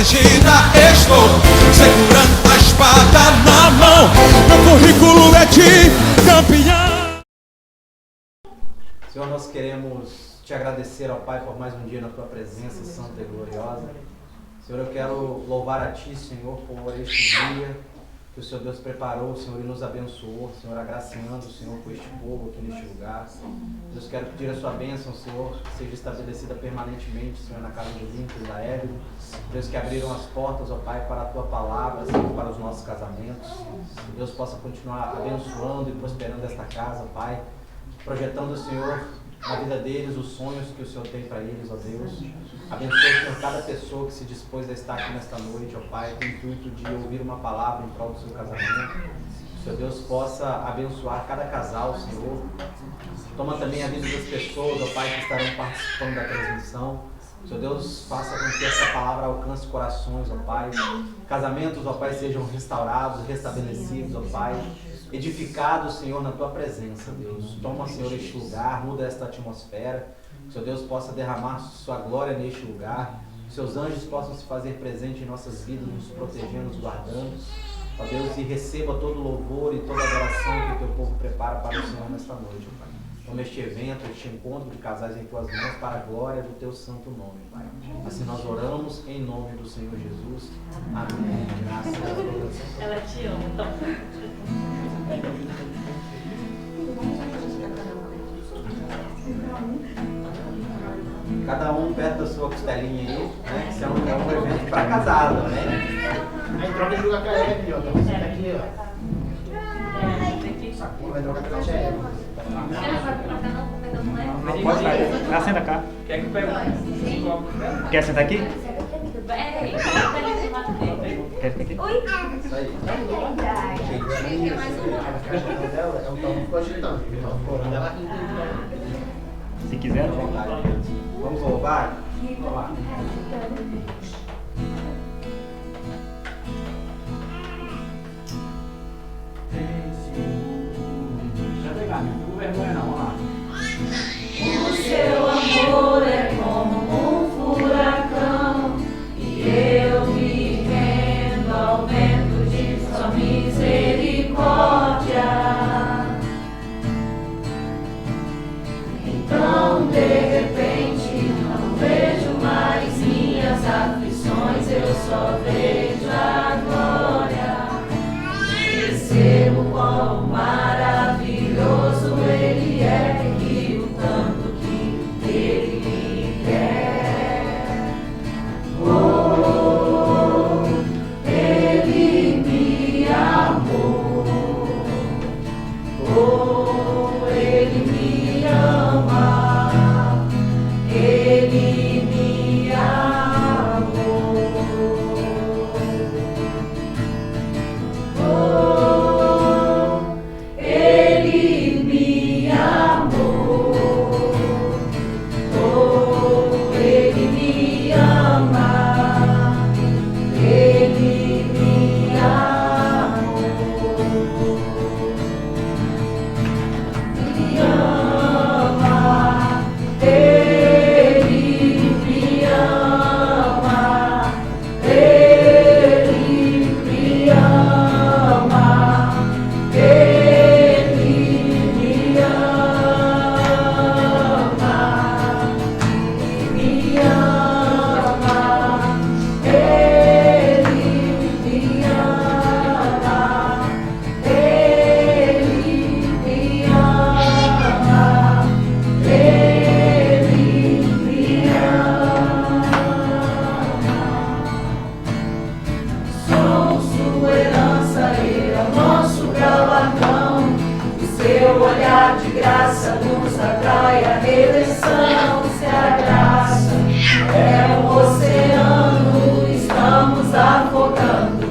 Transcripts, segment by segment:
protegida estou, segurando a espada na mão. Meu currículo é de campeão. Senhor, nós queremos te agradecer, ó Pai, por mais um dia na tua presença santa e gloriosa. Senhor, eu quero louvar a ti, Senhor, por este dia que o Senhor Deus preparou, Senhor, e nos abençoou, Senhor, agraciando, Senhor, com este povo aqui neste lugar. Deus, quero pedir a sua bênção, Senhor, que seja estabelecida permanentemente, Senhor, na casa do Lincoln e da Hélio. Deus, que abriram as portas, ó Pai, para a tua palavra, Senhor, para os nossos casamentos. Que Deus possa continuar abençoando e prosperando esta casa, Pai, projetando, Senhor, na vida deles os sonhos que o Senhor tem para eles, ó Deus. Abençoe, Senhor, cada pessoa que se dispôs a estar aqui nesta noite, ó Pai, com o intuito de ouvir uma palavra em prol do seu casamento. Que o Senhor Deus possa abençoar cada casal, Senhor. Toma também a vida das pessoas, ó Pai, que estarão participando da transmissão. Que o Senhor Deus faça com que essa palavra alcance corações, ó Pai. Casamentos, ó Pai, sejam restaurados, restabelecidos, ó Pai. Edificados, Senhor, na tua presença, Deus. Toma, Senhor, este lugar, muda esta atmosfera. Que o Senhor Deus possa derramar sua glória neste lugar. Que seus anjos possam se fazer presente em nossas vidas, nos protegendo, nos guardando. Ó Deus, e receba todo o louvor e toda a adoração que o teu povo prepara para o Senhor nesta noite, ó Pai. Toma este evento, este encontro de casais em tuas mãos para a glória do teu santo nome, Pai. Assim nós oramos em nome do Senhor Jesus. Amém. Graças a Deus. Ela te ama, então. Cada um perto da sua costelinha aí, né? Que isso é um evento para casado, né? Aí troca de lugar com a Hebe, ó. Então você tá aqui, ó. Sacou? Vai trocar com a Hebe. Não pode sair. Ah, senta cá. Quer que eu pegue? Quer sentar aqui? Peraí, Quer ficar aqui? Isso aí. A caixa dela é o tal que ficou agitando. Então, quando ela Se quiser. Vamos louvar? Vamos lá. Deixa eu pegar, não fico com vergonha não, vamos lá. o seu amor é como um furacão e eu me rendo ao vento de sua misericórdia. Então, de repente, não vejo mais minhas aflições, eu só vejo a glória. Percebo quão maravilhoso Ele é e o tanto que Ele me quer. Oh, Ele me amou. Oh, Ele me ama. Ele me amou. Oh, Ele me amou. Oh, Ele me ama. Ele me amou. Me ama. Ele me ama. Ele me ama. Ele me ama. Me ama. Ele me ama. Ele me ama. Ele me ama. Somos sua herança, Ele é o nosso galardão. O seu olhar de graça nos atrai a redenção. Se a graça é um oceano, estamos afogando.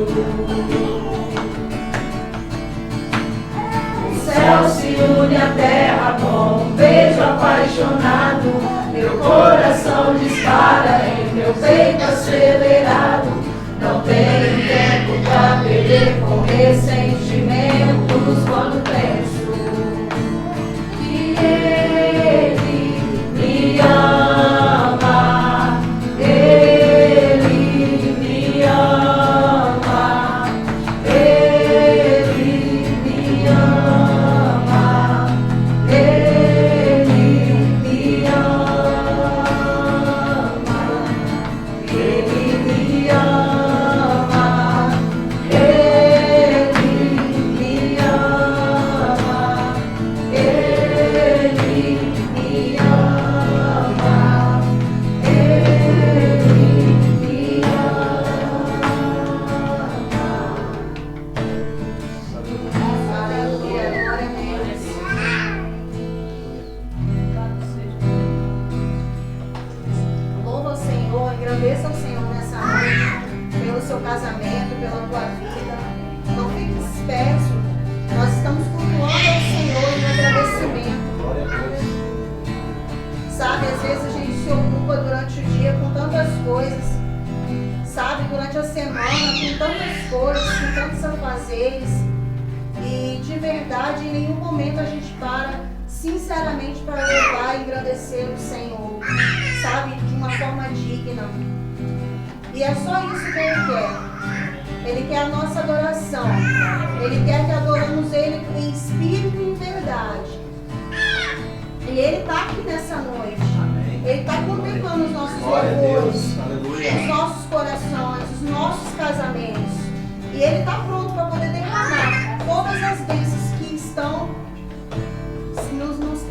O céu se une à terra com um beijo apaixonado. Meu coração dispara em meu peito acelerado. Não tenho tempo pra perder com ressentimentos quando penso que Ele me ama. Ele me coisas, com tantos afazeres, e de verdade em nenhum momento a gente para sinceramente para louvar e engrandecer o Senhor, sabe, de uma forma digna. E é só isso que Ele quer. Ele quer a nossa adoração. Ele quer que adoramos Ele em espírito e em verdade. E Ele está aqui nessa noite. Ele está contemplando os nossos louvores, os nossos corações, os nossos casamentos. E Ele está pronto para poder derramar todas as bênçãos que estão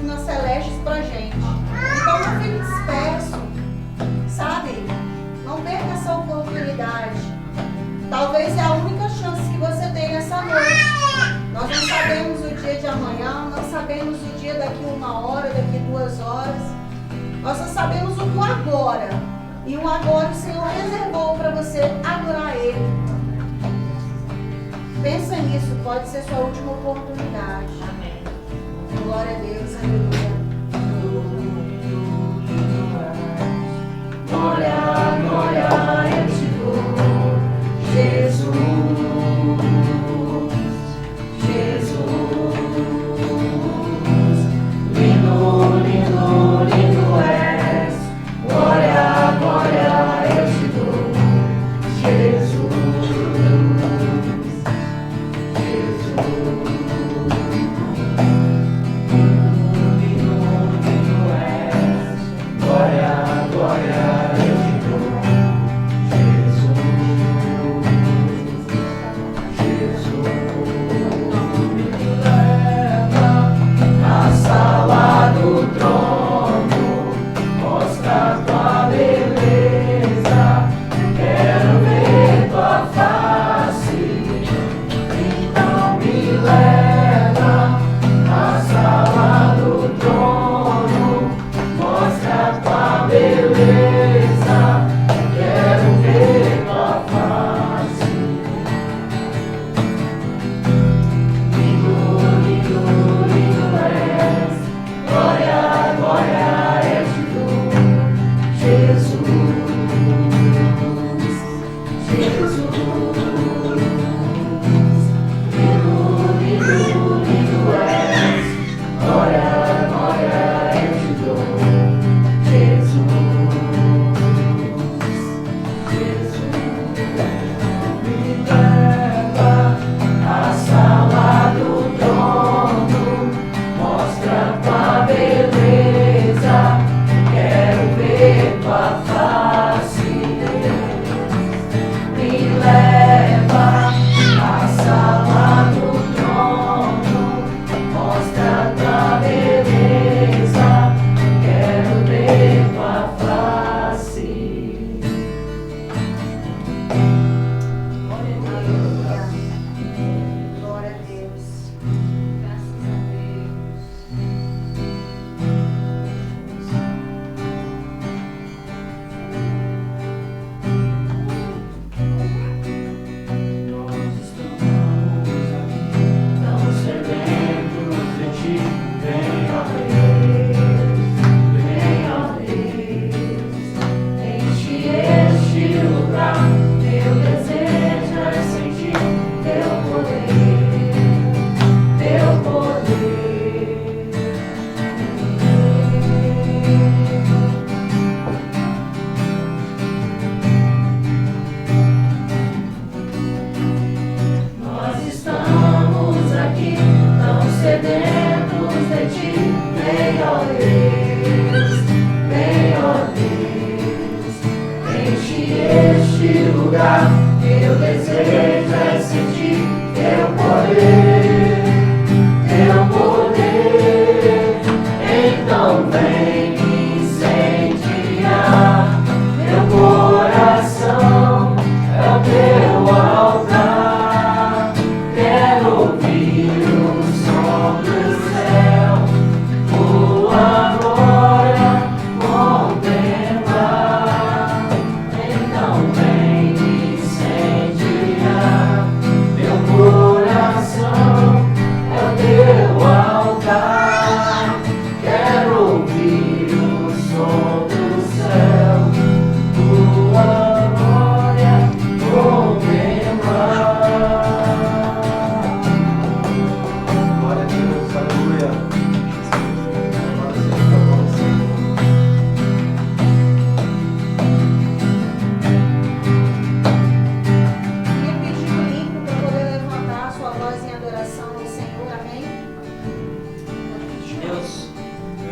nas celestes para a gente. Então não fique disperso, sabe? Não perca essa oportunidade. Talvez é a única chance que você tem nessa noite. Nós não sabemos o dia de amanhã, não sabemos o dia daqui 1 hora, daqui 2 horas. Nós só sabemos o agora. E o agora o Senhor reservou para você adorar Ele. Pensa nisso, pode ser sua última oportunidade. Amém. Glória a Deus, aleluia. Glória, glória, eu te dou, Jesus, Jesus, lindo, lindo, lindo és. Glória, glória, eu te dou, Jesus, Jesus, lindo, lindo és. Glória, glória, eu te dou, Jesus, Jesus, me leva à sala do trono, mostra tua beleza, quero ver tua face, então me leva à sala do trono, mostra tua beleza, quero ver tua face. Lindo, lindo, lindo és. Glória, glória, eu te dou, Jesus, Jesus. Lindo, lindo, lindo és. Glória, glória, eu te dou, Jesus, Jesus. Me leva à sala do trono, mostra tua beleza, quero ver tua face. Me leva à sala do trono, mostra tua beleza, quero ver tua face. Aleluia. Glória a Deus. Graças a Deus. Nós estamos aqui, tão sedentos de ti. Vem, ó Deus, vem, ó Deus, enche este lugar. Meu desejo é sentir teu poder, teu poder. Nós estamos aqui, tão sedentos de ti. Vem, ó Deus, vem, ó Deus, enche este lugar. Meu desejo é sentir teu poder, teu poder. Então vem me incendiar, meu coração é o teu altar. Quero ouvir o som do céu, tua glória contemplar. Então vem me incendiar.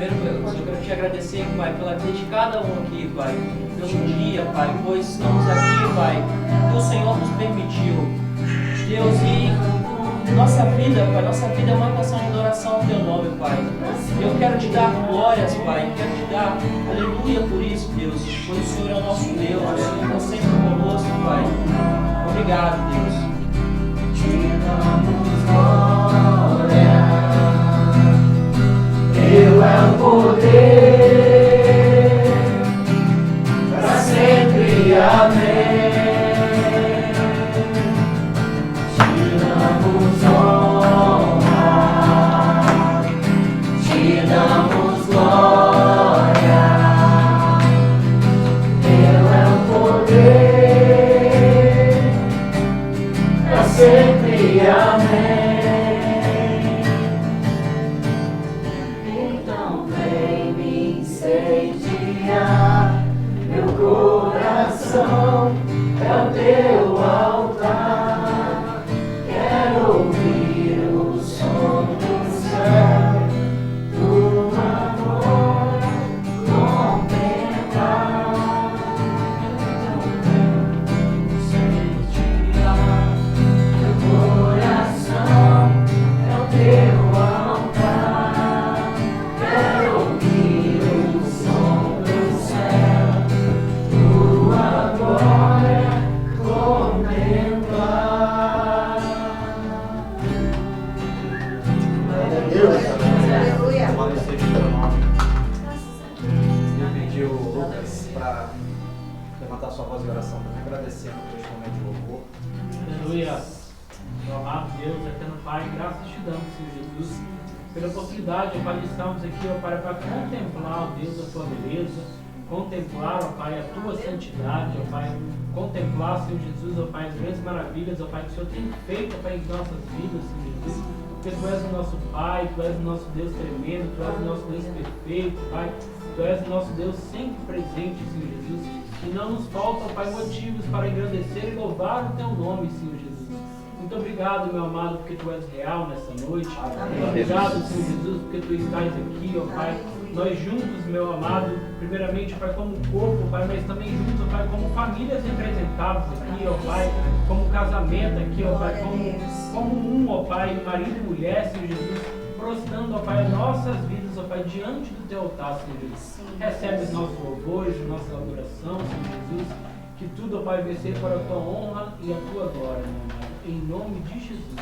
eu quero te agradecer, Pai, pela vida de cada um aqui, Pai, pelo dia, Pai, pois estamos aqui, Pai, que o Senhor nos permitiu. Deus, e nossa vida, Pai, nossa vida é uma canção de adoração ao Teu nome, Pai. Eu quero te dar glórias, Pai, quero te dar aleluia por isso, Deus, pois o Senhor é o nosso Deus, o Senhor está sempre conosco, Pai. Obrigado, Deus. Te damos glória, Teu é o poder, para sempre, amém. Te damos honra, te damos glória, Teu é o poder, para sempre, amém. Então vem me incendiar, meu coração é o Teu altar. Quero ouvir o som do céu, Tua glória contemplar. Então vem me incendiar, meu coração é o Teu altar. Quero ouvir o som do céu, Tua glória contemplar. Aleluia. Glória seja o Teu nome. Eu pedi o Lucas para levantar sua voz de oração também, agradecendo por este momento de louvor. Aleluia. Meu amado Deus, eterno Pai, graças te damos, Senhor Jesus, pela oportunidade, ó Pai, de estarmos aqui, ó Pai, para contemplar, ó Deus, a Tua beleza, contemplar, ó Pai, a Tua santidade, ó Pai, contemplar, Senhor Jesus, ó Pai, as grandes maravilhas, ó Pai, que o Senhor tem feito, ó Pai, em nossas vidas, Senhor Jesus, porque Tu és o nosso Pai, Tu és o nosso Deus tremendo, Tu és o nosso Deus perfeito, Pai, Tu és o nosso Deus sempre presente, Senhor Jesus, e não nos faltam, Pai, motivos para engrandecer e louvar o Teu nome, Senhor Jesus. Muito obrigado, meu amado, porque Tu és real nessa noite. Amém. Obrigado, Senhor Jesus, porque Tu estás aqui, ó Pai. Nós juntos, meu amado, primeiramente, Pai, como corpo, Pai, mas também juntos, Pai, como famílias representadas aqui, ó Pai, como casamento aqui, ó Pai, como um, ó Pai, marido e mulher, Senhor Jesus, prostrando, ó Pai, nossas vidas, ó Pai, diante do Teu altar, Senhor Jesus. Recebe os nossos louvores, nossa adoração, Senhor Jesus, que tudo, ó Pai, vai ser para a Tua honra e a Tua glória, meu amado, em nome de Jesus.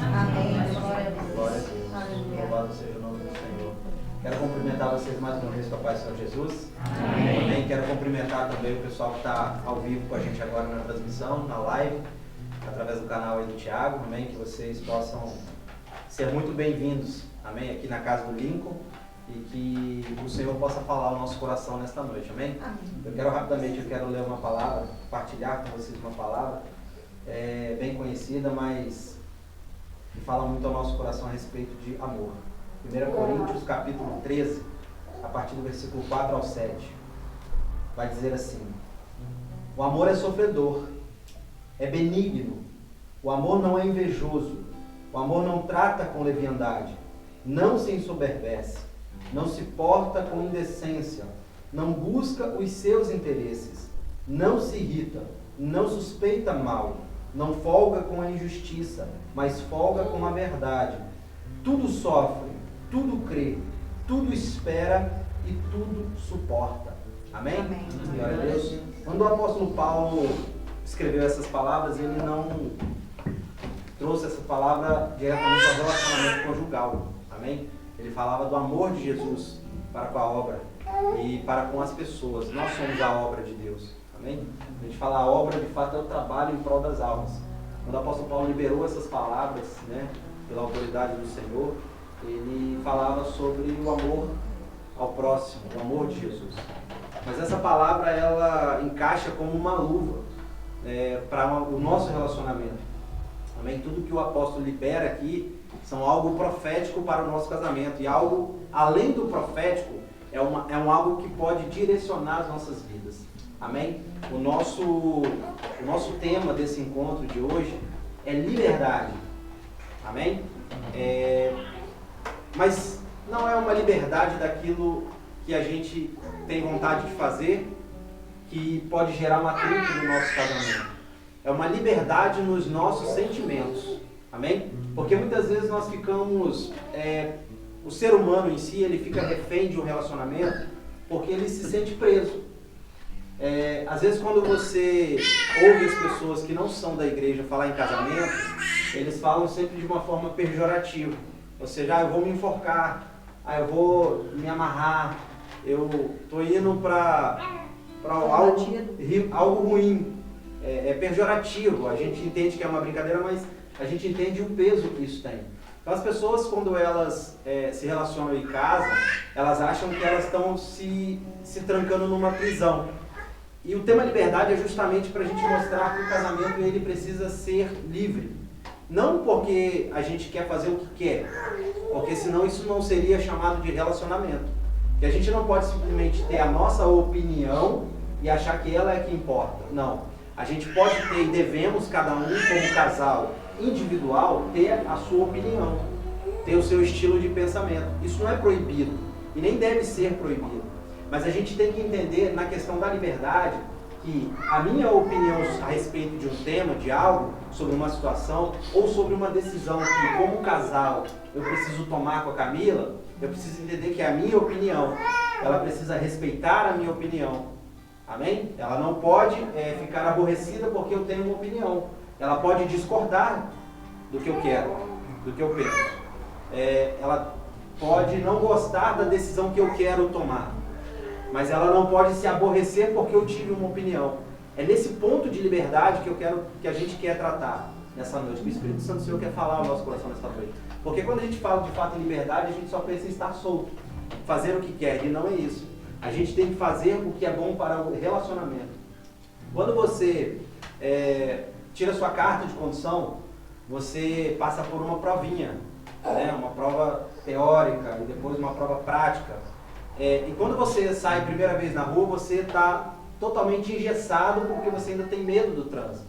Amém. Glória a Deus. Glória a Deus. Aleluia. Louvado seja o nome do Senhor. Quero cumprimentar vocês mais uma vez com a paz do Senhor Jesus. Amém. Quero cumprimentar também o pessoal que está ao vivo com a gente agora na transmissão, na live, através do canal aí do Thiago. Amém. Que vocês possam ser muito bem-vindos. Amém. Aqui na casa do Lincoln. E que o Senhor possa falar ao nosso coração nesta noite. Amém. Eu quero rapidamente, ler uma palavra, compartilhar com vocês uma palavra bem conhecida, mas que fala muito ao nosso coração a respeito de amor. 1 Coríntios capítulo 13, a partir do versículo 4 ao 7, vai dizer assim: o amor é sofredor, é benigno, o amor não é invejoso, o amor não trata com leviandade, não se ensoberbece, não se porta com indecência, não busca os seus interesses, não se irrita, não suspeita mal, não folga com a injustiça, mas folga com a verdade. Tudo sofre, tudo crê, tudo espera e tudo suporta. Amém? Amém. Glória a Deus. Quando o apóstolo Paulo escreveu essas palavras, ele não trouxe essa palavra diretamente ao relacionamento conjugal. Amém? Ele falava do amor de Jesus para com a obra e para com as pessoas. Nós somos a obra de Deus. Amém? A gente fala a obra, de fato, é o trabalho em prol das almas. Quando o apóstolo Paulo liberou essas palavras, pela autoridade do Senhor, ele falava sobre o amor ao próximo, o amor de Jesus. Mas essa palavra, ela encaixa como uma luva para o nosso relacionamento. Amém? Tudo que o apóstolo libera aqui são algo profético para o nosso casamento. E algo, além do profético, é um algo que pode direcionar as nossas vidas. Amém? O nosso tema desse encontro de hoje é liberdade. Amém? Mas não é uma liberdade daquilo que a gente tem vontade de fazer, que pode gerar um atrito no nosso casamento. É uma liberdade nos nossos sentimentos. Amém? Porque muitas vezes nós ficamos... o ser humano em si, ele fica refém de um relacionamento porque ele se sente preso. Às vezes quando você ouve as pessoas que não são da igreja falar em casamento, eles falam sempre de uma forma pejorativa. Ou seja, eu vou me enforcar, eu vou me amarrar, eu estou indo para algo ruim. É pejorativo, a gente entende que é uma brincadeira, mas a gente entende o peso que isso tem. Então as pessoas, quando elas se relacionam em casa, elas acham que elas estão se trancando numa prisão. E o tema liberdade é justamente para a gente mostrar que o casamento ele precisa ser livre. Não porque a gente quer fazer o que quer, porque senão isso não seria chamado de relacionamento. E a gente não pode simplesmente ter a nossa opinião e achar que ela é que importa. Não. A gente pode ter e devemos, cada um como casal individual, ter a sua opinião, ter o seu estilo de pensamento. Isso não é proibido e nem deve ser proibido. Mas a gente tem que entender na questão da liberdade que a minha opinião a respeito de um tema, de algo, sobre uma situação ou sobre uma decisão que como casal eu preciso tomar com a Camila, eu preciso entender que a minha opinião, ela precisa respeitar a minha opinião. Amém? Ela não pode ficar aborrecida porque eu tenho uma opinião. Ela pode discordar do que eu quero, do que eu penso. Ela pode não gostar da decisão que eu quero tomar. Mas ela não pode se aborrecer porque eu tive uma opinião. É nesse ponto de liberdade que a gente quer tratar nessa noite. Que o Espírito Santo do Senhor quer falar ao nosso coração nessa noite. Porque quando a gente fala de fato em liberdade, a gente só pensa em estar solto, fazer o que quer, e não é isso. A gente tem que fazer o que é bom para o relacionamento. Quando você tira sua carta de condução, você passa por uma provinha, né? Uma prova teórica e depois uma prova prática. E quando você sai a primeira vez na rua, você está totalmente engessado porque você ainda tem medo do trânsito.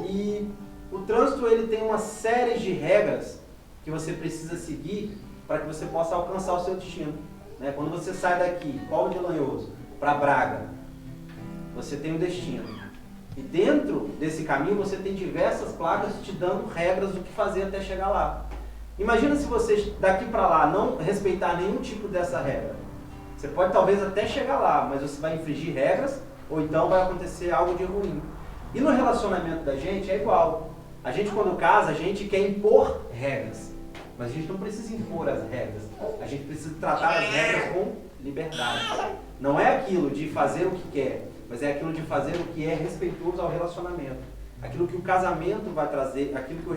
E o trânsito ele tem uma série de regras que você precisa seguir para que você possa alcançar o seu destino. Quando você sai daqui, Paulo de Lanhoso, para Braga, você tem um destino. E dentro desse caminho você tem diversas placas te dando regras do que fazer até chegar lá. Imagina se você daqui para lá não respeitar nenhum tipo dessa regra. Você pode talvez até chegar lá, mas você vai infringir regras ou então vai acontecer algo de ruim. E no relacionamento da gente é igual. A gente quando casa, a gente quer impor regras. Mas a gente não precisa impor as regras. A gente precisa tratar as regras com liberdade. Não é aquilo de fazer o que quer, mas é aquilo de fazer o que é respeitoso ao relacionamento. Aquilo que o casamento vai trazer, aquilo que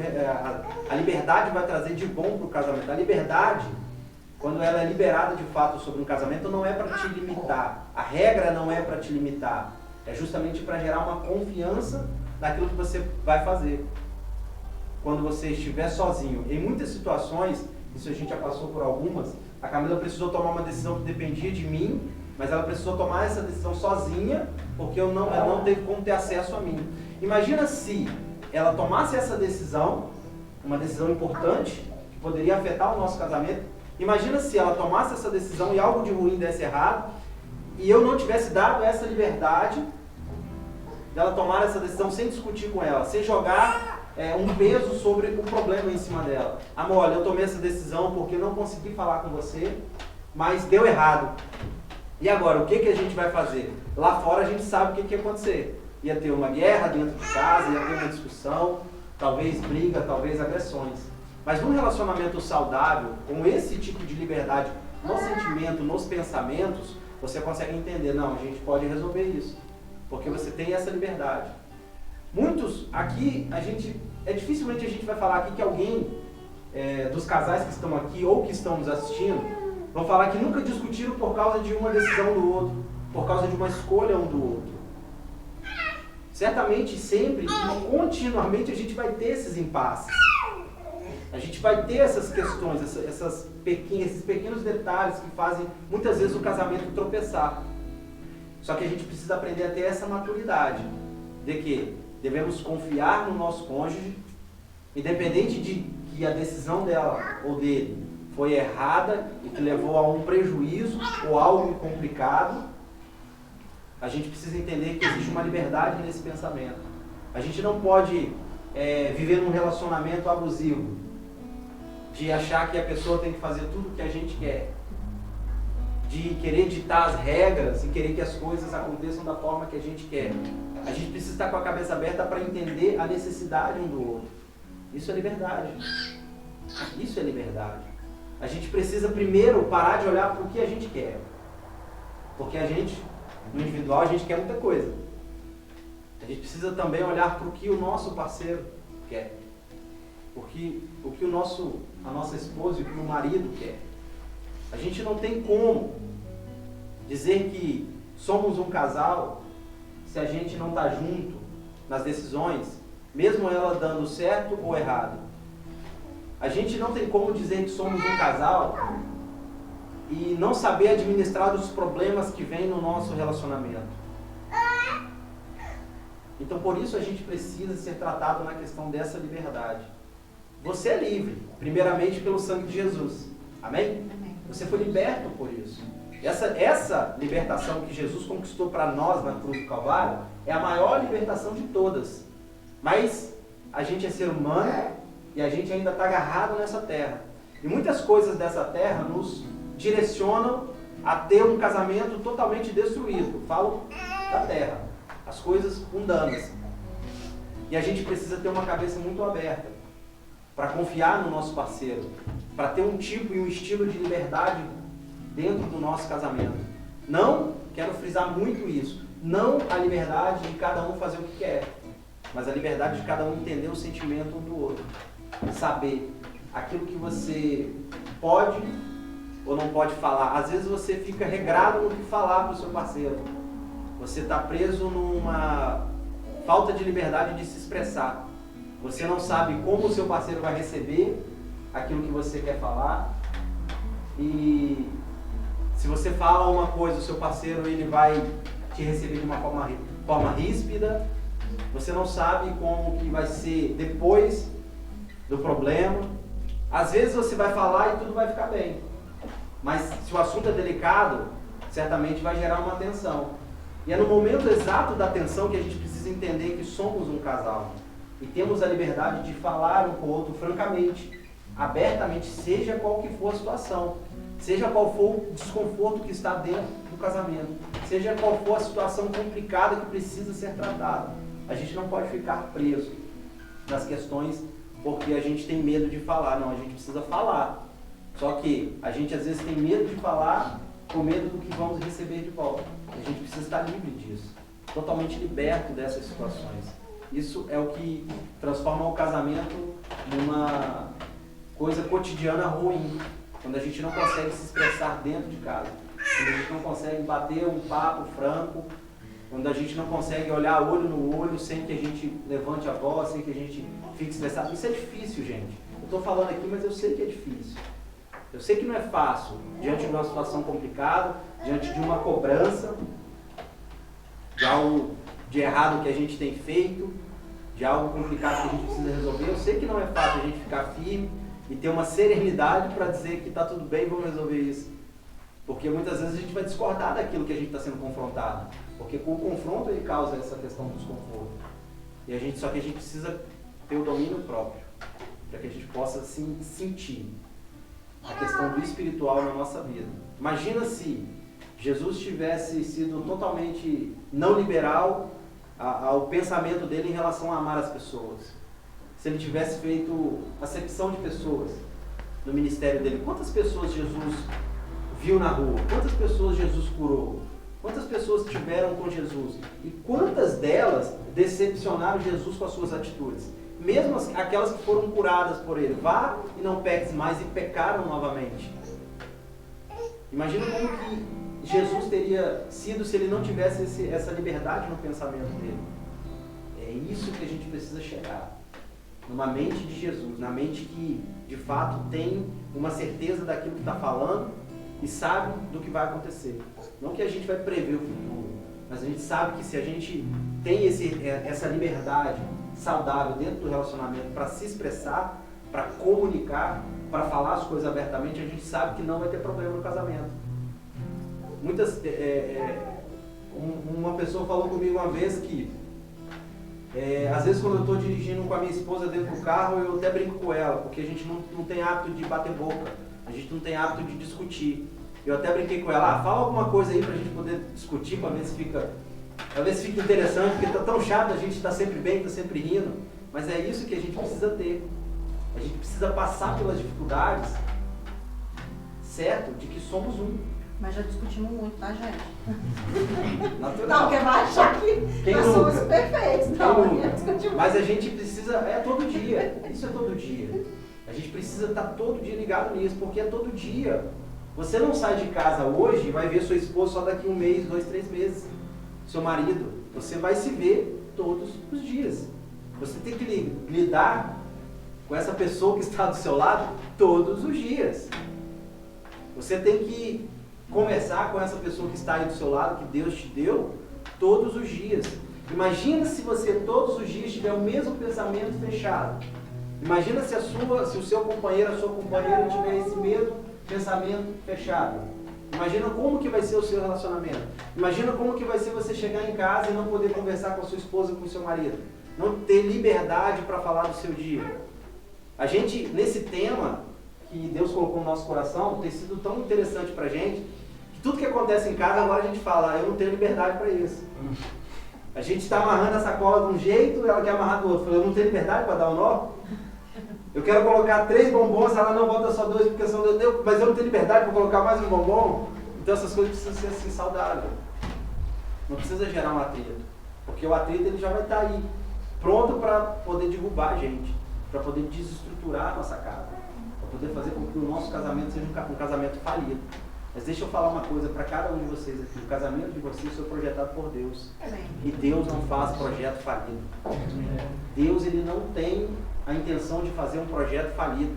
a liberdade vai trazer de bom para o casamento. A liberdade, quando ela é liberada de fato sobre um casamento, não é para te limitar. A regra não é para te limitar. É justamente para gerar uma confiança naquilo que você vai fazer. Quando você estiver sozinho. Em muitas situações, isso a gente já passou por algumas, a Camila precisou tomar uma decisão que dependia de mim, mas ela precisou tomar essa decisão sozinha, porque ela não teve como ter acesso a mim. Imagina se ela tomasse essa decisão, uma decisão importante, que poderia afetar o nosso casamento. Imagina se ela tomasse essa decisão e algo de ruim desse errado, e eu não tivesse dado essa liberdade dela tomar essa decisão sem discutir com ela, sem jogar um peso sobre o problema em cima dela. Amor, olha, eu tomei essa decisão porque eu não consegui falar com você, mas deu errado. E agora, o que a gente vai fazer? Lá fora a gente sabe o que ia acontecer. Ia ter uma guerra dentro de casa, ia ter uma discussão, talvez briga, talvez agressões. Mas num relacionamento saudável, com esse tipo de liberdade no sentimento, nos pensamentos, você consegue entender, não, a gente pode resolver isso. Porque você tem essa liberdade. Muitos, aqui, dificilmente a gente vai falar aqui que alguém dos casais que estão aqui ou que estão nos assistindo, vão falar que nunca discutiram por causa de uma decisão do outro, por causa de uma escolha um do outro. Certamente, sempre e continuamente a gente vai ter esses impasses. A gente vai ter essas questões, esses pequenos detalhes que fazem muitas vezes o casamento tropeçar. Só que a gente precisa aprender a ter essa maturidade de que devemos confiar no nosso cônjuge, independente de que a decisão dela ou dele foi errada e que levou a um prejuízo ou algo complicado, a gente precisa entender que existe uma liberdade nesse pensamento. A gente não pode viver num relacionamento abusivo, de achar que a pessoa tem que fazer tudo o que a gente quer, de querer ditar as regras e querer que as coisas aconteçam da forma que a gente quer. A gente precisa estar com a cabeça aberta para entender a necessidade um do outro. Isso é liberdade. Isso é liberdade. A gente precisa primeiro parar de olhar para o que a gente quer. Porque a gente, no individual, a gente quer muita coisa. A gente precisa também olhar para o que o nosso parceiro quer. Porque o que a nossa esposa e o que o marido quer. A gente não tem como dizer que somos um casal se a gente não está junto nas decisões, mesmo ela dando certo ou errado. A gente não tem como dizer que somos um casal e não saber administrar os problemas que vêm no nosso relacionamento. Então, por isso a gente precisa ser tratado na questão dessa liberdade. Você é livre, primeiramente pelo sangue de Jesus. Amém? Você foi liberto por isso. Essa libertação que Jesus conquistou para nós na cruz do Calvário é a maior libertação de todas. Mas a gente é ser humano e a gente ainda está agarrado nessa terra. E muitas coisas dessa terra nos direcionam a ter um casamento totalmente destruído. Falo da terra, as coisas mundanas. E a gente precisa ter uma cabeça muito aberta para confiar no nosso parceiro, para ter um tipo e um estilo de liberdade dentro do nosso casamento. Não, quero frisar muito isso, não a liberdade de cada um fazer o que quer, mas a liberdade de cada um entender o sentimento um do outro. Saber aquilo que você pode ou não pode falar. Às vezes você fica regrado no que falar para o seu parceiro. Você está preso numa falta de liberdade de se expressar. Você não sabe como o seu parceiro vai receber aquilo que você quer falar. E se você fala uma coisa, o seu parceiro ele vai te receber de uma forma ríspida. Você não sabe como que vai ser depois do problema. Às vezes você vai falar e tudo vai ficar bem. Mas se o assunto é delicado, certamente vai gerar uma tensão. E é no momento exato da tensão que a gente precisa entender que somos um casal. E temos a liberdade de falar um com o outro francamente, abertamente, seja qual que for a situação. Seja qual for o desconforto que está dentro do casamento. Seja qual for a situação complicada que precisa ser tratada. A gente não pode ficar preso nas questões porque a gente tem medo de falar. Não, a gente precisa falar. Só que a gente às vezes tem medo de falar com medo do que vamos receber de volta. A gente precisa estar livre disso. Totalmente liberto dessas situações. Isso é o que transforma o casamento numa coisa cotidiana ruim. Quando a gente não consegue se expressar dentro de casa. Quando a gente não consegue bater um papo franco. Quando a gente não consegue olhar olho no olho sem que a gente levante a voz, sem que a gente fique estressado. Isso é difícil, gente. Eu estou falando aqui, mas eu sei que é difícil. Eu sei que não é fácil, diante de uma situação complicada, diante de uma cobrança, de algo de errado que a gente tem feito, de algo complicado que a gente precisa resolver. Eu sei que não é fácil a gente ficar firme e ter uma serenidade para dizer que está tudo bem, vamos resolver isso. Porque muitas vezes a gente vai discordar daquilo que a gente está sendo confrontado. Porque com o confronto ele causa essa questão do desconforto. Só que a gente precisa ter o domínio próprio, para que a gente possa assim, sentir a questão do espiritual na nossa vida. Imagina se Jesus tivesse sido totalmente não liberal ao pensamento dele em relação a amar as pessoas. Se ele tivesse feito acepção de pessoas no ministério dele. Quantas pessoas Jesus viu na rua? Quantas pessoas Jesus curou? Quantas pessoas tiveram com Jesus? E quantas delas decepcionaram Jesus com as suas atitudes? Mesmo aquelas que foram curadas por ele. Vá e não peques mais, e pecaram novamente. Imagina como que Jesus teria sido se ele não tivesse essa liberdade no pensamento dele. É isso que a gente precisa chegar. Numa mente de Jesus, na mente que de fato tem uma certeza daquilo que está falando e sabe do que vai acontecer. Não que a gente vai prever o futuro, mas a gente sabe que se a gente tem essa liberdade saudável dentro do relacionamento para se expressar, para comunicar, para falar as coisas abertamente, a gente sabe que não vai ter problema no casamento. Uma pessoa falou comigo uma vez que às vezes quando eu estou dirigindo com a minha esposa dentro do carro, eu até brinco com ela, porque a gente não tem hábito de bater boca, a gente não tem hábito de discutir. Eu até brinquei com ela, fala alguma coisa aí pra gente poder discutir, pra ver se fica interessante, porque tá tão chato, a gente tá sempre bem, tá sempre rindo, mas é isso que a gente precisa ter. A gente precisa passar pelas dificuldades, certo? De que somos um. Mas já discutimos muito, tá, gente? Natural. Não, porque vai achar que nós somos perfeitos. Não, já discutimos. Mas a gente precisa, todo dia, isso é todo dia. A gente precisa estar todo dia ligado nisso, porque é todo dia. Você não sai de casa hoje e vai ver sua esposa só daqui 1 mês, 2, 3 meses. Seu marido, você vai se ver todos os dias. Você tem que lidar com essa pessoa que está do seu lado todos os dias. Você tem que conversar com essa pessoa que está aí do seu lado, que Deus te deu, todos os dias. Imagina se você todos os dias tiver o mesmo pensamento fechado. Imagina se o seu companheiro, a sua companheira tiver esse mesmo pensamento fechado. Imagina como que vai ser o seu relacionamento. Imagina como que vai ser você chegar em casa e não poder conversar com a sua esposa, com o seu marido. Não ter liberdade para falar do seu dia. A gente, nesse tema que Deus colocou no nosso coração, tem sido tão interessante pra gente, que tudo que acontece em casa, agora a gente fala, eu não tenho liberdade para isso. A gente está amarrando a sacola de um jeito, ela quer amarrar do outro. Eu não tenho liberdade para dar o nó. Eu quero colocar 3 bombons, ela não bota só 2 porque são 2, mas eu não tenho liberdade para colocar mais um bombom. Então essas coisas precisam ser assim saudáveis. Não precisa gerar um atrito, porque o atrito ele já vai estar aí, pronto para poder derrubar a gente, para poder desestruturar a nossa casa, para poder fazer com que o nosso casamento seja um casamento falido. Mas deixa eu falar uma coisa para cada um de vocês aqui, o casamento de vocês foi projetado por Deus. E Deus não faz projeto falido. Deus ele não tem a intenção de fazer um projeto falido.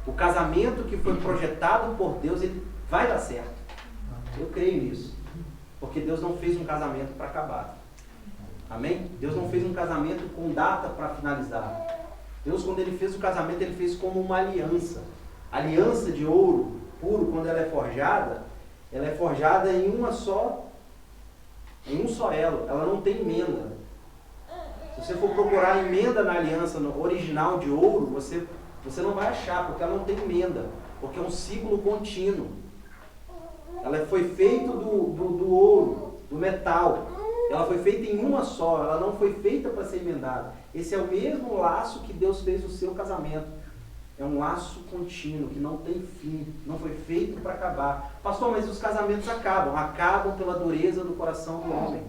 O casamento que foi projetado por Deus, ele vai dar certo. Eu creio nisso. Porque Deus não fez um casamento para acabar. Amém? Deus não fez um casamento com data para finalizar. Deus, quando ele fez o casamento, ele fez como uma aliança. Aliança de ouro puro, quando ela é forjada em um só elo. Ela não tem emenda. Se você for procurar emenda na aliança no original de ouro, você não vai achar, porque ela não tem emenda, porque é um ciclo contínuo. Ela foi feita do ouro, do metal. Ela foi feita em uma só, ela não foi feita para ser emendada. Esse é o mesmo laço que Deus fez no seu casamento. É um laço contínuo, que não tem fim, não foi feito para acabar. Pastor, mas os casamentos acabam pela dureza do coração do homem.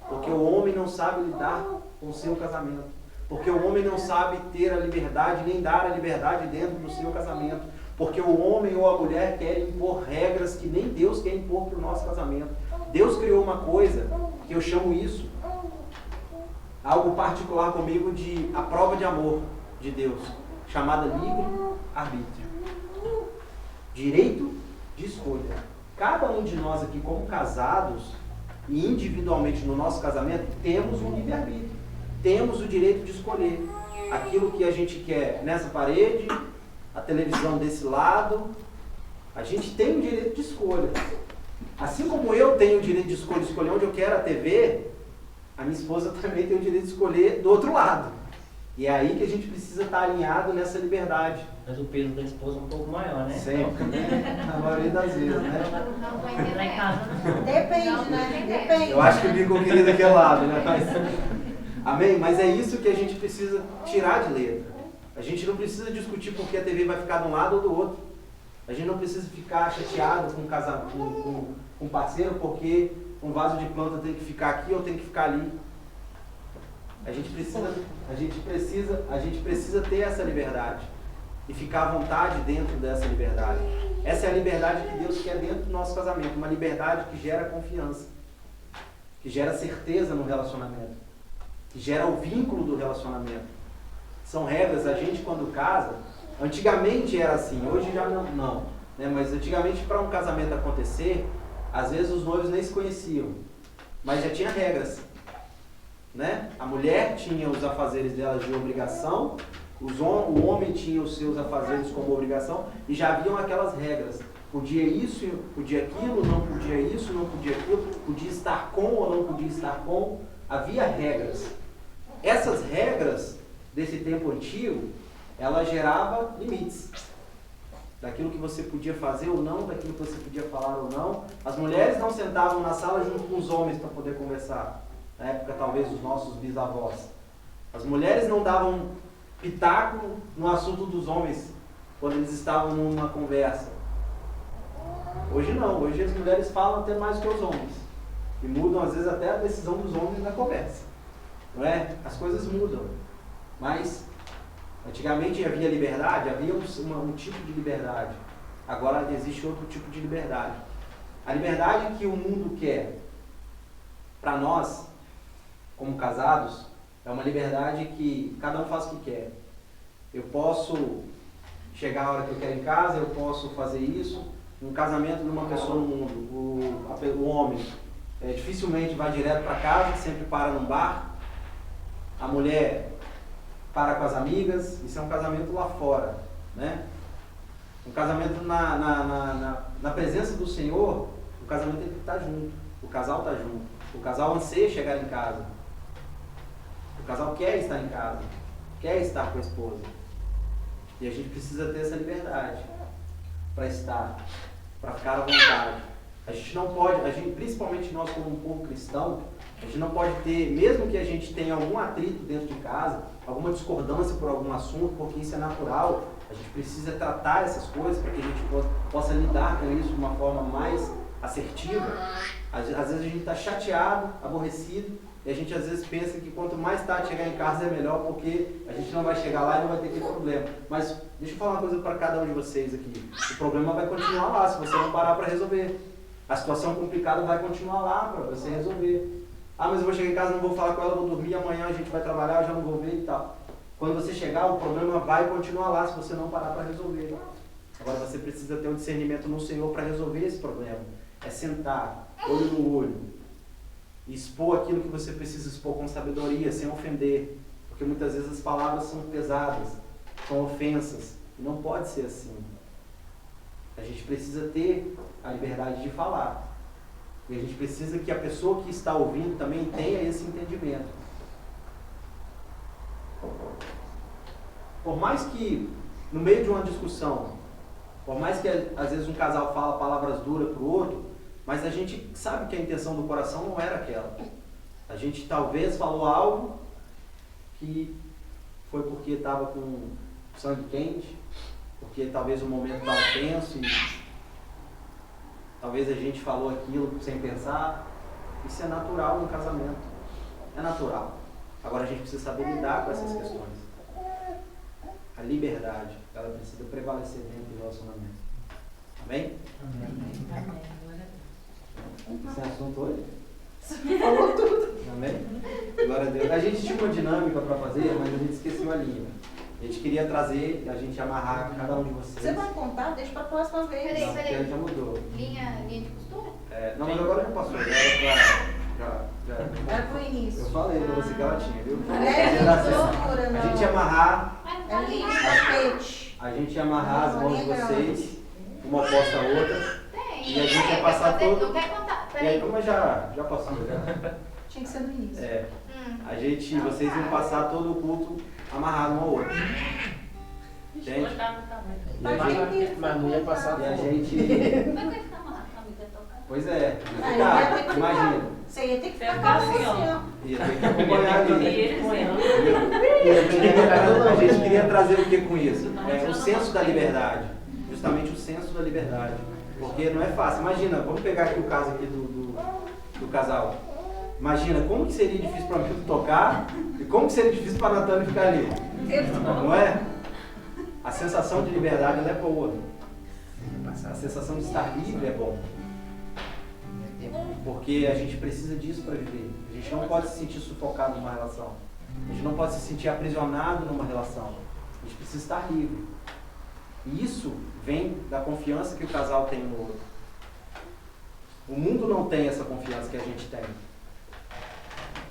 Porque o homem não sabe lidar com o seu casamento. Porque o homem não sabe ter a liberdade, nem dar a liberdade dentro do seu casamento. Porque o homem ou a mulher querem impor regras que nem Deus quer impor para o nosso casamento. Deus criou uma coisa, que eu chamo isso, algo particular comigo, de a prova de amor de Deus, chamada livre-arbítrio. Direito de escolha. Cada um de nós aqui, como casados, e individualmente no nosso casamento, temos um livre-arbítrio. Temos o direito de escolher aquilo que a gente quer nessa parede, a televisão desse lado. A gente tem o direito de escolha. Assim como eu tenho o direito de escolher onde eu quero a TV, a minha esposa também tem o direito de escolher do outro lado. E é aí que a gente precisa estar alinhado nessa liberdade. Mas o peso da esposa é um pouco maior, né? Sempre, na maioria das vezes, né? Não vai ter lá em casa. Depende, né? Depende. Eu acho que o Mico queria daquele lado, né? Amém? Mas é isso que a gente precisa tirar de letra. A gente não precisa discutir porque a TV vai ficar de um lado ou do outro. A gente não precisa ficar chateado com um parceiro porque um vaso de planta tem que ficar aqui ou tem que ficar ali. A gente precisa ter essa liberdade e ficar à vontade dentro dessa liberdade. Essa é a liberdade que Deus quer dentro do nosso casamento, uma liberdade que gera confiança, que gera certeza no relacionamento, que gera o vínculo do relacionamento. São regras, a gente quando casa, antigamente era assim, hoje já não, né? Mas antigamente para um casamento acontecer, às vezes os noivos nem se conheciam, mas já tinha regras. Né? A mulher tinha os afazeres dela de obrigação, O homem tinha os seus afazeres como obrigação e já haviam aquelas regras. Podia isso, podia aquilo, não podia isso, não podia aquilo, podia estar com ou não podia estar com. Havia regras. Essas regras desse tempo antigo, ela gerava limites. Daquilo que você podia fazer ou não, daquilo que você podia falar ou não. As mulheres não sentavam na sala junto com os homens para poder conversar. Na época, talvez, dos nossos bisavós. As mulheres não davam pitaco no assunto dos homens quando eles estavam numa conversa. Hoje não. Hoje as mulheres falam até mais que os homens. E mudam, às vezes, até a decisão dos homens na conversa. Não é? As coisas mudam. Mas antigamente havia liberdade, havia um tipo de liberdade. Agora existe outro tipo de liberdade. A liberdade que o mundo quer para nós, como casados, é uma liberdade que cada um faz o que quer. Eu posso chegar a hora que eu quero em casa, eu posso fazer isso. Um casamento de uma pessoa no mundo, o homem dificilmente vai direto para casa, sempre para num bar. A mulher para com as amigas, isso é um casamento lá fora, né? Um casamento na presença do Senhor, o casamento tem que estar junto, o casal está junto, o casal anseia chegar em casa, o casal quer estar em casa, quer estar com a esposa, e a gente precisa ter essa liberdade para estar, para ficar à vontade. A gente não pode, principalmente nós como um povo cristão, a gente não pode ter, mesmo que a gente tenha algum atrito dentro de casa, alguma discordância por algum assunto, porque isso é natural, a gente precisa tratar essas coisas para que a gente possa lidar com isso de uma forma mais assertiva. Às vezes a gente está chateado, aborrecido, e a gente às vezes pensa que quanto mais tarde chegar em casa é melhor, porque a gente não vai chegar lá e não vai ter aquele problema. Mas deixa eu falar uma coisa para cada um de vocês aqui. O problema vai continuar lá, se você não parar para resolver. A situação complicada vai continuar lá para você resolver. Ah, mas eu vou chegar em casa, não vou falar com ela, vou dormir, amanhã a gente vai trabalhar, eu já não vou ver e tal. Quando você chegar, o problema vai continuar lá se você não parar para resolver. Agora você precisa ter um discernimento no Senhor para resolver esse problema. É sentar, olho no olho, e expor aquilo que você precisa expor com sabedoria, sem ofender. Porque muitas vezes as palavras são pesadas, são ofensas, e não pode ser assim. A gente precisa ter a liberdade de falar. E a gente precisa que a pessoa que está ouvindo também tenha esse entendimento. Por mais que, no meio de uma discussão, por mais que às vezes um casal fala palavras duras para o outro, mas a gente sabe que a intenção do coração não era aquela. A gente talvez falou algo que foi porque estava com sangue quente, porque talvez o momento estava tenso e talvez a gente falou aquilo sem pensar. Isso é natural no casamento. É natural. Agora a gente precisa saber lidar com essas questões. A liberdade, ela precisa prevalecer dentro do relacionamento. Amém? Amém. Esse é assunto hoje? Falou tudo. Amém? Glória a Deus. A gente tinha uma dinâmica para fazer, mas a gente esqueceu a linha. A gente queria trazer, a gente amarrar cada um de vocês. Você vai contar? Deixa para a próxima vez. Não, porque a gente já mudou. Linha de costura? Não, mas agora já passou. Já. Era pro início. Eu falei pra você que ela tinha, viu? É linha de costura, não. A gente ia amarrar, É linha de tapete. a gente ia amarrar as mãos de vocês, uma oposta à outra. Tem. E a gente ia passar todo. Não quer contar? E aí, como já passou, Tinha que ser no início. Vocês iam passar todo o culto amarrado um ao outro. Entende? Mas não ia passar E a fome. gente. Mas tem que ficar amarrado, a amiga tocar. Pois é, Aí ia ter que imagina. Você ia ter que ficar Ficar assim, ó. Ia ter que acompanhar ali. E eles erram. A gente queria trazer o que com isso? O senso da liberdade. Justamente o senso da liberdade. Porque não é fácil. Imagina, vamos pegar aqui o caso aqui do casal. Imagina como que seria difícil para mim tocar e como que seria difícil para a Natânia ficar ali. Não é? A sensação de liberdade ela é boa. A sensação de estar livre é bom. Porque a gente precisa disso para viver. A gente não pode se sentir sufocado numa relação. A gente não pode se sentir aprisionado numa relação. A gente precisa estar livre. E isso vem da confiança que o casal tem no outro. O mundo não tem essa confiança que a gente tem.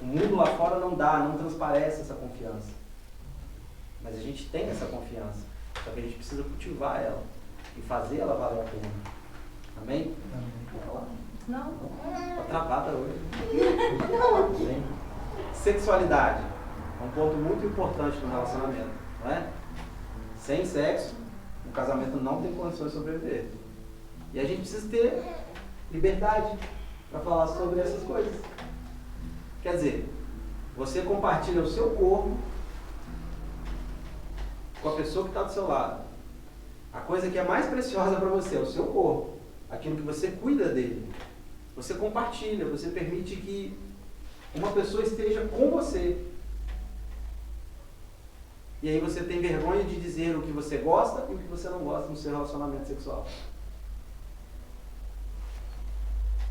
O mundo lá fora não dá, não transparece essa confiança. Mas a gente tem essa confiança. Só que a gente precisa cultivar ela e fazer ela valer a pena. Amém? Quer falar? Não. Tá travada hoje. Amém? Sexualidade é um ponto muito importante no relacionamento, não é? Sem sexo, o casamento não tem condições de sobreviver. E a gente precisa ter liberdade para falar sobre essas coisas. Quer dizer, você compartilha o seu corpo com a pessoa que está do seu lado. A coisa que é mais preciosa para você é o seu corpo, aquilo que você cuida dele. Você compartilha, você permite que uma pessoa esteja com você. E aí você tem vergonha de dizer o que você gosta e o que você não gosta no seu relacionamento sexual.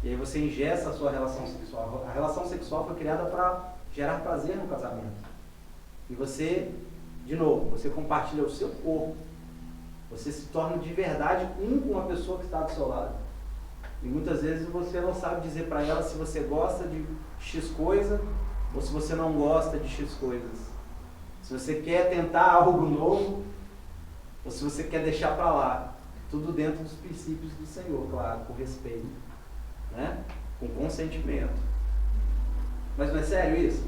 E aí você engessa a sua relação sexual. A relação sexual foi criada para gerar prazer no casamento. E você, de novo, você compartilha o seu corpo. Você se torna de verdade um com a pessoa que está do seu lado. E muitas vezes você não sabe dizer para ela se você gosta de X coisa ou se você não gosta de X coisas. Se você quer tentar algo novo ou se você quer deixar para lá. Tudo dentro dos princípios do Senhor, claro, com respeito, né? Com consentimento. Mas não é sério isso?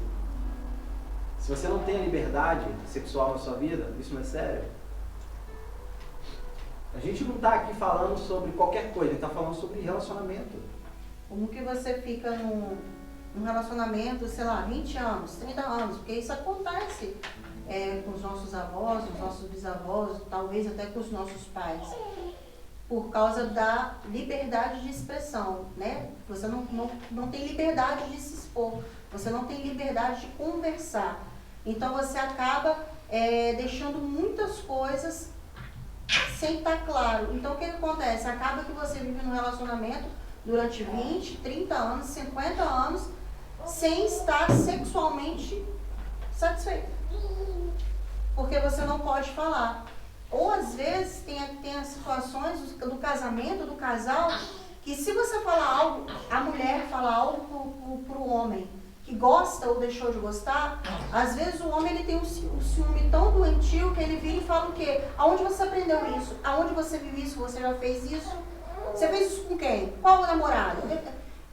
Se você não tem a liberdade sexual na sua vida, isso não é sério? A gente não está aqui falando sobre qualquer coisa, a gente está falando sobre relacionamento. Como que você fica num relacionamento, sei lá, 20 anos, 30 anos, porque isso acontece com os nossos avós, os nossos bisavós, talvez até com os nossos pais, por causa da liberdade de expressão, né? Você não tem liberdade de se expor, você não tem liberdade de conversar. Então você acaba deixando muitas coisas sem estar claro. Então o que acontece? Acaba que você vive num relacionamento durante 20, 30 anos, 50 anos, sem estar sexualmente satisfeito. Porque você não pode falar. Ou às vezes tem as situações do casamento, do casal, que se você falar algo, a mulher fala algo pro homem que gosta ou deixou de gostar, às vezes o homem ele tem um ciúme tão doentio que ele vira e fala o quê? Aonde você aprendeu isso? Aonde você viu isso? Você já fez isso? Você fez isso com quem? Qual o namorado?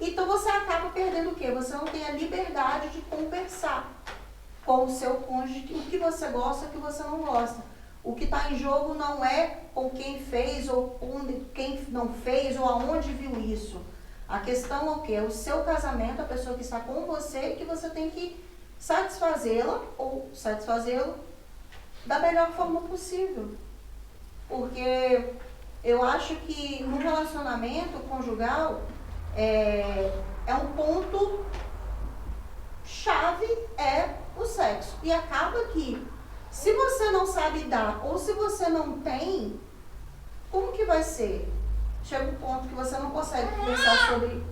Então você acaba perdendo o quê? Você não tem a liberdade de conversar com o seu cônjuge o que você gosta e o que você não gosta. O que está em jogo não é com quem fez ou com quem não fez ou aonde viu isso. A questão é o quê? É o seu casamento, a pessoa que está com você e que você tem que satisfazê-la ou satisfazê-lo da melhor forma possível. Porque eu acho que no relacionamento conjugal um ponto chave é o sexo. E acaba que se você não sabe dar ou se você não tem, como que vai ser? Chega um ponto que você não consegue conversar sobre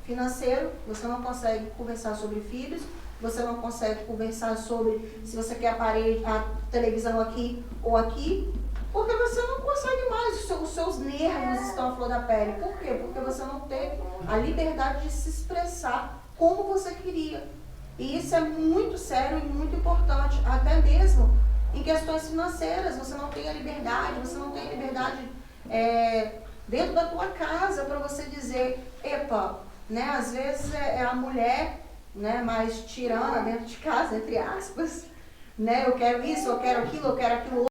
financeiro, você não consegue conversar sobre filhos, você não consegue conversar sobre se você quer a televisão aqui ou aqui, porque você não consegue mais, os seus nervos estão à flor da pele. Por quê? Porque você não teve a liberdade de se expressar como você queria. E isso é muito sério e muito importante, até mesmo em questões financeiras. Você não tem a liberdade, dentro da tua casa para você dizer, epa, né, às vezes é a mulher, né, mais tirana dentro de casa, entre aspas, né, eu quero isso, eu quero aquilo outro.